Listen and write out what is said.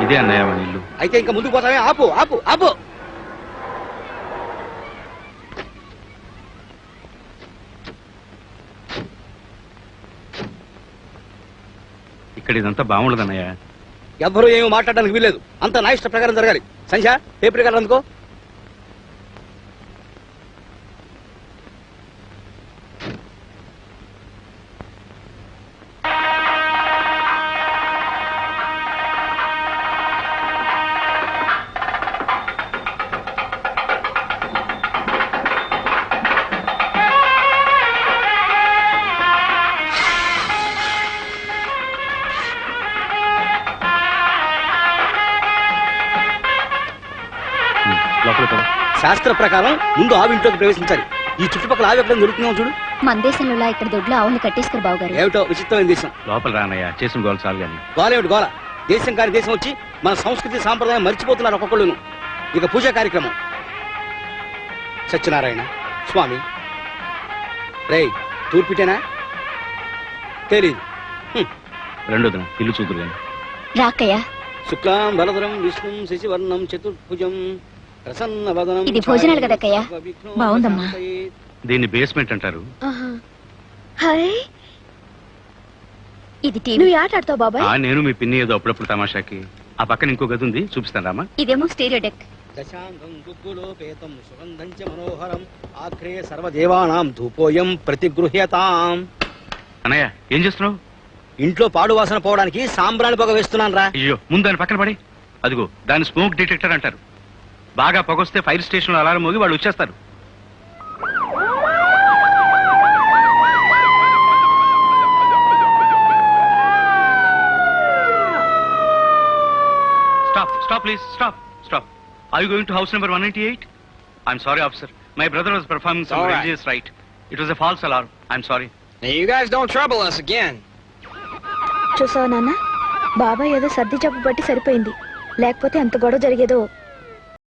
ఇదే అన్నయ్య మన ఇల్లు. అయితే ఇంకా ముందుకు పోతామే. ఆపు ఆపు ఆపు. ఇక్కడ ఇదంతా బాగుండదన్నయ్య. ఎవ్వరూ ఏమీ మాట్లాడడానికి వీల్లేదు. అంత నా ఇష్ట ప్రకారం జరగాలి. సంధ్య ఏ ప్రకారం అందుకో. శాస్త్ర ప్రకారం ముందు ఆవు ఇంట్లోకి ప్రవేశించాలి. ఈ చుట్టుపక్కల ఆవు ఎక్కడ దొరుకుతుందో చూడు. మన దేశంలో ఇక్కడ దొడ్లో ఆవుని కట్టేసుకుని బావగారు. ఏమిటో విచిత్రమైన దేశం. లోపల రానయ్య, చేసిన గోల చాలు గాని. గోలేమిటి గోల? దేశం కాని దేశం వచ్చి మన సంస్కృతి సాంప్రదాయం మర్చిపోతున్నారు ఒక్కొక్కళ్ళును. ఇక పూజా కార్యక్రమం. సత్యనారాయణ స్వామి రేయ్ తూర్పిటేనా తెలీదు. రెండోదిన ఇల్లు చూదురు గాని. రాకయ్య. శుక్లాం బలధరం విష్ణుం శశివర్ణం చతుర్భుజం ప్రసన్న వదనం. ఇది భోజనాలు కదక్కయ్య. బాగుందమ్మా. దీన్ని బేస్మెంట్ అంటారు. ఇది టీవీ ఆట ఆడతావు బాబాయ్? నేను మీ పిన్ని ఏదో అప్పుడప్పుడు తమాషాకి. ఆ పక్కన ఇంకో గది ఉంది, చూపిస్తాను రామా. ఇదేమో స్టీరియో డెక్. దశాంగం గుగ్గులోపేతం సుగంధం చ మనోహరం ఆగ్రే సర్వదేవానాం ధూపోయం ప్రతిగృహ్యతాం. అన్నయ్య ఏం చేస్తున్నావు? ఇంట్లో పాడు వాసన పోవడానికి సాంబ్రాణి పొగ వేస్తున్నాను రా. అయ్యో ముందు దాని పక్కన పడి. అదిగో దాని స్మోక్ డిటెక్టర్ అంటారు. బాగా పొగొస్తే ఫైర్ స్టేషన్ అలారం మోగి వాళ్ళు వచ్చేస్తారు. Stop please, stop. Are you going to house number 198? I'm sorry officer, my brother was performing some religious rite. It was a false alarm. I'm sorry. Now you guys don't trouble us again. చూసావా నాన్న, బాబాయ్ ఏదో సర్ది జబ్బు బట్టి సరిపోయింది. లేకపోతే ఎంత గొడవ జరిగేదో.